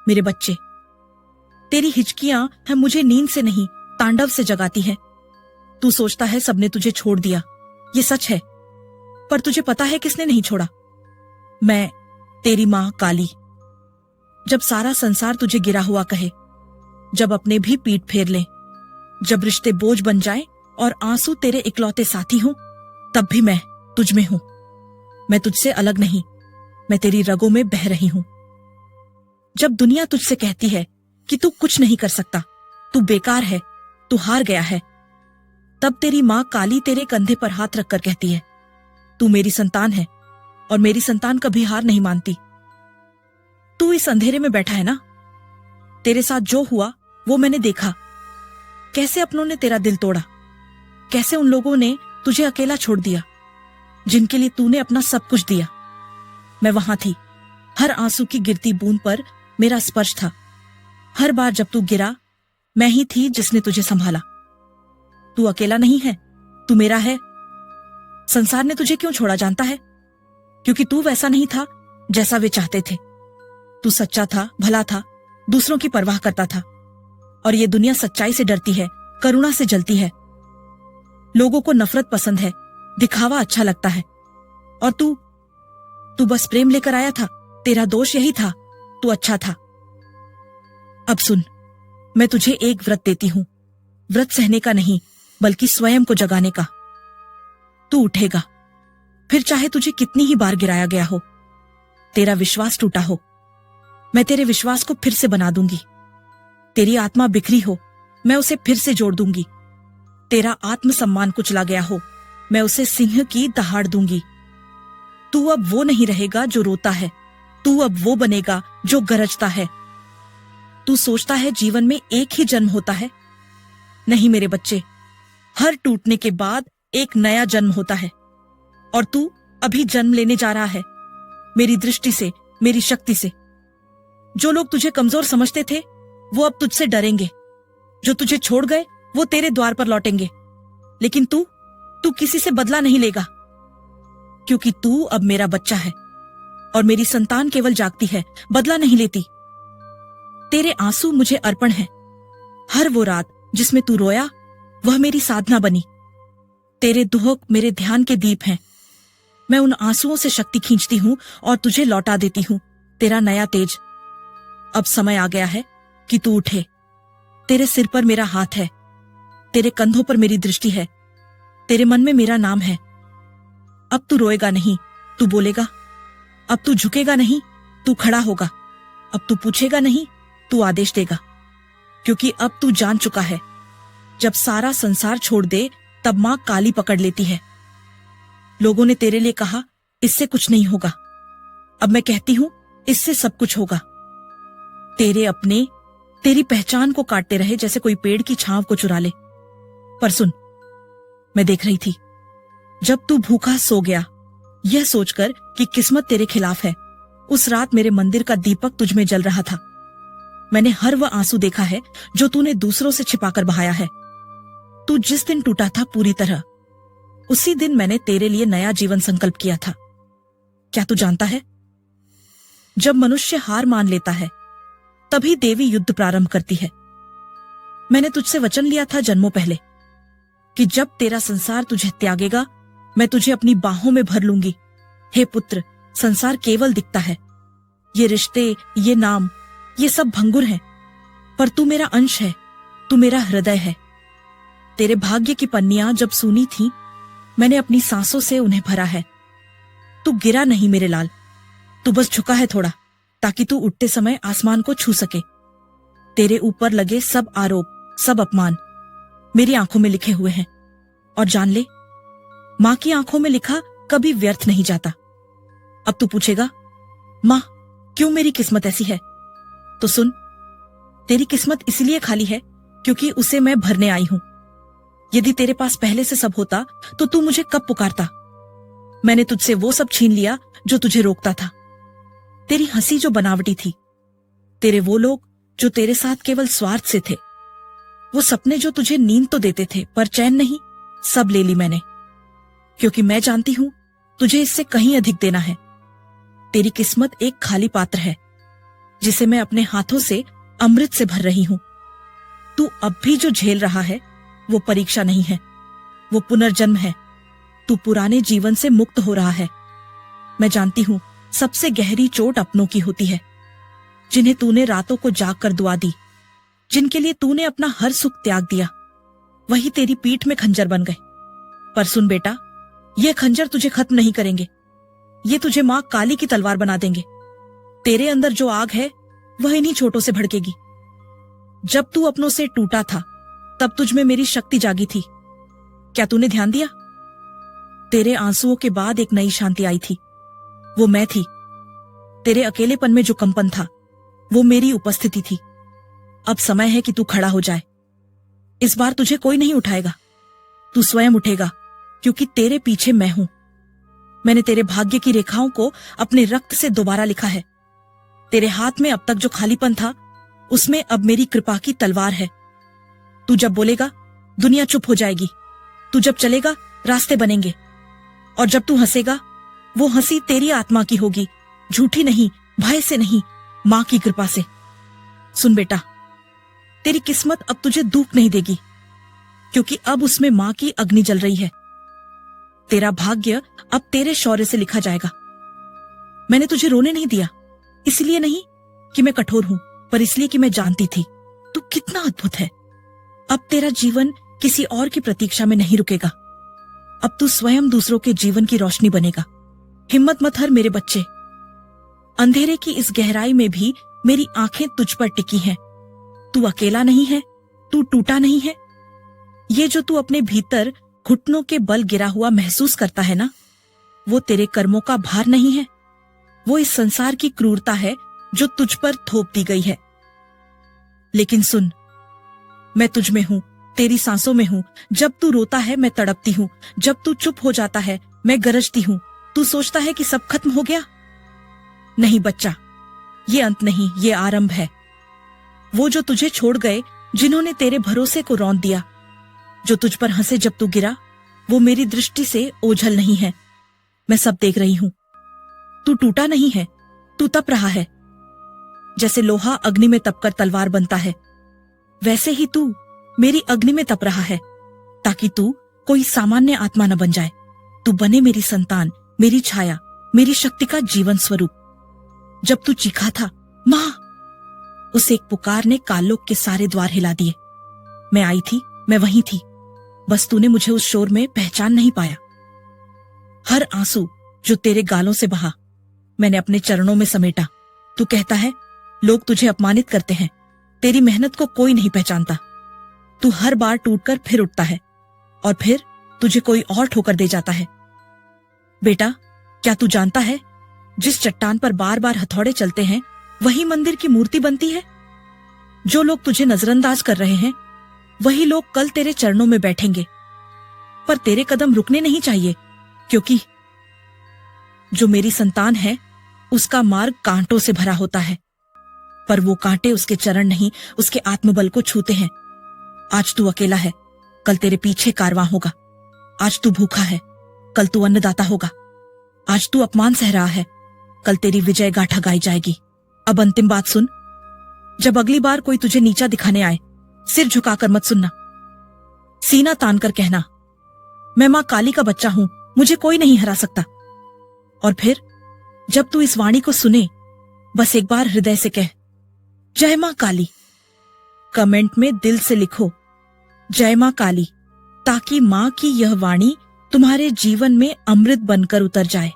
मेरे बच्चे, तेरी हिचकियां है मुझे नींद से नहीं तांडव से जगाती है। तू सोचता है सबने तुझे छोड़ दिया, ये सच है, पर तुझे पता है किसने नहीं छोड़ा? मैं, तेरी मां काली। जब सारा संसार तुझे गिरा हुआ कहे, जब अपने भी पीठ फेर ले, जब रिश्ते बोझ बन जाए और आंसू तेरे इकलौते साथी हों, तब भी मैं तुझ में हूं। मैं तुझसे अलग नहीं, मैं तेरी रगों में बह रही हूं। जब दुनिया तुझसे कहती है कि तू कुछ नहीं कर सकता, तू बेकार है, तू हार गया है, तब तेरी मां काली तेरे कंधे पर हाथ रखकर कहती है, तू मेरी संतान है और मेरी संतान कभी हार नहीं मानती। तू इस अंधेरे में बैठा है ना, तेरे साथ जो हुआ वो मैंने देखा। कैसे अपनों ने तेरा दिल तोड़ा, कैसे उन लोगों ने तुझे अकेला छोड़ दिया जिनके लिए तूने अपना सब कुछ दिया। मैं वहां थी, हर आंसू की गिरती बूंद पर मेरा स्पर्श था। हर बार जब तू गिरा, मैं ही थी जिसने तुझे संभाला। तू अकेला नहीं है, तू मेरा है। संसार ने तुझे क्यों छोड़ा जानता है? क्योंकि तू वैसा नहीं था जैसा वे चाहते थे। तू सच्चा था, भला था, दूसरों की परवाह करता था। और ये दुनिया सच्चाई से डरती है, करुणा से जलती है। लोगों को नफरत पसंद है, दिखावा अच्छा लगता है। और तू बस प्रेम लेकर आया था। तेरा दोष यही था, तू अच्छा था। अब सुन, मैं तुझे एक व्रत देती हूं, व्रत सहने का नहीं बल्कि स्वयं को जगाने का। तू उठेगा, फिर चाहे तुझे कितनी ही बार गिराया गया हो, तेरा विश्वास टूटा हो, मैं तेरे विश्वास को फिर से बना दूंगी। तेरी आत्मा बिखरी हो, मैं उसे फिर से जोड़ दूंगी। तेरा आत्मसम्मान कुचला गया हो, मैं उसे सिंह की दहाड़ दूंगी। तू अब वो नहीं रहेगा जो रोता है, तू अब वो बनेगा जो गरजता है। तू सोचता है जीवन में एक ही जन्म होता है। नहीं मेरे बच्चे, हर टूटने के बाद एक नया जन्म होता है। और तू अभी जन्म लेने जा रहा है, मेरी दृष्टि से, मेरी शक्ति से। जो लोग तुझे कमजोर समझते थे वो अब तुझसे डरेंगे। जो तुझे छोड़ गए वो तेरे द्वार पर लौटेंगे। लेकिन तू किसी से बदला नहीं लेगा, क्योंकि तू अब मेरा बच्चा है और मेरी संतान केवल जागती है, बदला नहीं लेती। तेरे आंसू मुझे अर्पण है। हर वो रात जिसमें तू रोया वह मेरी साधना बनी। तेरे दुहक मेरे ध्यान के दीप हैं। मैं उन आंसुओं से शक्ति खींचती हूं और तुझे लौटा देती हूं तेरा नया तेज। अब समय आ गया है कि तू उठे। तेरे सिर पर मेरा हाथ है, तेरे कंधों पर मेरी दृष्टि है, तेरे मन में मेरा नाम है। अब तू रोएगा नहीं, तू बोलेगा। अब तू झुकेगा नहीं, तू खड़ा होगा। अब तू पूछेगा नहीं, तू आदेश देगा। क्योंकि अब तू जान चुका है, जब सारा संसार छोड़ दे तब मां काली पकड़ लेती है। लोगों ने तेरे लिए कहा इससे कुछ नहीं होगा। अब मैं कहती हूं इससे सब कुछ होगा। तेरे अपने तेरी पहचान को काटते रहे जैसे कोई पेड़ की छांव को चुरा ले। पर सुन, मैं देख रही थी जब तू भूखा सो गया, यह सोचकर कि किस्मत तेरे खिलाफ है। उस रात मेरे मंदिर का दीपक तुझ में जल रहा था। मैंने हर वह आंसू देखा है जो तूने दूसरों से छिपाकर बहाया है। तू जिस दिन टूटा था पूरी तरह, उसी दिन मैंने तेरे लिए नया जीवन संकल्प किया था। क्या तू जानता है, जब मनुष्य हार मान लेता है तभी देवी युद्ध प्रारंभ करती है। मैंने तुझसे वचन लिया था जन्मों पहले कि जब तेरा संसार तुझे त्यागेगा, मैं तुझे अपनी बाहों में भर लूंगी। हे पुत्र, संसार केवल दिखता है, ये रिश्ते, ये नाम, ये सब भंगुर हैं, पर तू मेरा अंश है, तू मेरा हृदय है। तेरे भाग्य की पन्नियां जब सूनी थी, मैंने अपनी सांसों से उन्हें भरा है। तू गिरा नहीं मेरे लाल, तू बस झुका है थोड़ा, ताकि तू उठते समय आसमान को छू सके। तेरे ऊपर लगे सब आरोप, सब अपमान मेरी आंखों में लिखे हुए हैं। और जान ले, मां की आंखों में लिखा कभी व्यर्थ नहीं जाता। अब तू पूछेगा, मां क्यों मेरी किस्मत ऐसी है? तो सुन, तेरी किस्मत इसलिए खाली है क्योंकि उसे मैं भरने आई हूं। यदि तेरे पास पहले से सब होता तो तू मुझे कब पुकारता? मैंने तुझसे वो सब छीन लिया जो तुझे रोकता था। तेरी हंसी जो बनावटी थी, तेरे वो लोग जो तेरे साथ केवल स्वार्थ से थे, वो सपने जो तुझे नींद तो देते थे पर चैन नहीं, सब ले ली मैंने। क्योंकि मैं जानती हूं तुझे इससे कहीं अधिक देना है। तेरी किस्मत एक खाली पात्र है, जिसे मैं अपने हाथों से अमृत से भर रही हूं। तू अब भी जो झेल रहा है वो परीक्षा नहीं है, वो पुनर्जन्म है। तू पुराने जीवन से मुक्त हो रहा है। मैं जानती हूं सबसे गहरी चोट अपनों की होती है, जिन्हें तूने रातों को जाग कर दुआ दी, जिनके लिए तूने अपना हर सुख त्याग दिया, वही तेरी पीठ में खंजर बन गए। पर सुन बेटा, ये खंजर तुझे खत्म नहीं करेंगे, ये तुझे मां काली की तलवार बना देंगे। तेरे अंदर जो आग है वह इन्हीं छोटों से भड़केगी। जब तू अपनों से टूटा था तब तुझ में मेरी शक्ति जागी थी, क्या तूने ध्यान दिया? तेरे आंसुओं के बाद एक नई शांति आई थी, वो मैं थी। तेरे अकेलेपन में जो कंपन था वो मेरी उपस्थिति थी। अब समय है कि तू खड़ा हो जाए। इस बार तुझे कोई नहीं उठाएगा, तू स्वयं उठेगा, क्योंकि तेरे पीछे मैं हूं। मैंने तेरे भाग्य की रेखाओं को अपने रक्त से दोबारा लिखा है। तेरे हाथ में अब तक जो खालीपन था उसमें अब मेरी कृपा की तलवार है। तू जब बोलेगा दुनिया चुप हो जाएगी, तू जब चलेगा रास्ते बनेंगे, और जब तू हंसेगा वो हंसी तेरी आत्मा की होगी, झूठी नहीं, भय से नहीं, मां की कृपा से। सुन बेटा, तेरी किस्मत अब तुझे दुख नहीं देगी, क्योंकि अब उसमें मां की अग्नि जल रही है। तेरा भाग्य अब तेरे शौर्य से लिखा जाएगा। मैंने तुझे रोने नहीं दिया, इसलिए नहीं कि मैं कठोर हूं, पर इसलिए कि मैं जानती थी तू कितना अद्भुत है। अब तेरा जीवन किसी और की प्रतीक्षा में नहीं रुकेगा। अब तू स्वयं दूसरों के जीवन की रोशनी बनेगा। हिम्मत मत हार मेरे बच्चे। अंधेरे की इस गहराई में भी मेरी आंखें तुझ पर टिकी हैं। तू अकेला नहीं है, तू टूटा नहीं है। ये जो तू अपने भीतर घुटनों के बल गिरा हुआ महसूस करता है ना, वो तेरे कर्मों का भार नहीं है, वो इस संसार की क्रूरता है जो तुझ पर थोप दी गई है। लेकिन सुन, मैं तुझ में हूं, तेरी सांसों में हूं। जब तू रोता है मैं तड़पती हूं, जब तू चुप हो जाता है मैं गरजती हूं। तू सोचता है कि सब खत्म हो गया? नहीं बच्चा, ये अंत नहीं, ये आरंभ है। वो जो तुझे छोड़ गए, जिन्होंने तेरे भरोसे को रौंद दिया, जो तुझ पर हंसे जब तू गिरा, वो मेरी दृष्टि से ओझल नहीं है। मैं सब देख रही हूं। तू टूटा नहीं है, तू तप रहा है। जैसे लोहा अग्नि में तपकर तलवार बनता है, वैसे ही तू मेरी अग्नि में तप रहा है, ताकि तू कोई सामान्य आत्मा न बन जाए। तू बने मेरी संतान, मेरी छाया, मेरी शक्ति का जीवन स्वरूप। जब तू चीखा था मां, उस एक पुकार ने कालोक के सारे द्वार हिला दिए। मैं आई थी, मैं वहीं थी, बस तूने मुझे उस शोर में पहचान नहीं पाया। हर आंसू जो तेरे गालों से बहा, मैंने अपने चरणों में समेटा। तू कहता है लोग तुझे अपमानित करते हैं, तेरी मेहनत को कोई नहीं पहचानता। तू हर बार टूटकर फिर उठता है, और फिर तुझे कोई और ठोकर दे जाता है। बेटा, क्या तू जानता है, जिस चट्टान पर बार बार हथौड़े चलते हैं वही मंदिर की मूर्ति बनती है। जो लोग तुझे नजरअंदाज कर रहे हैं वही लोग कल तेरे चरणों में बैठेंगे। पर तेरे कदम रुकने नहीं चाहिए, क्योंकि जो मेरी संतान है उसका मार्ग कांटों से भरा होता है, पर वो कांटे उसके चरण नहीं, उसके आत्मबल को छूते हैं। आज तू अकेला है, कल तेरे पीछे कारवां होगा। आज तू भूखा है, कल तू अन्नदाता होगा। आज तू अपमान सह रहा है, कल तेरी विजय गाथा गाई जाएगी। अब अंतिम बात सुन, जब अगली बार कोई तुझे नीचा दिखाने आए, सिर झुकाकर मत सुनना, सीना तान कर कहना, मैं मां काली का बच्चा हूं, मुझे कोई नहीं हरा सकता। और फिर जब तू इस वाणी को सुने, बस एक बार हृदय से कह, जय मां काली। कमेंट में दिल से लिखो जय मां काली, ताकि मां की यह वाणी तुम्हारे जीवन में अमृत बनकर उतर जाए।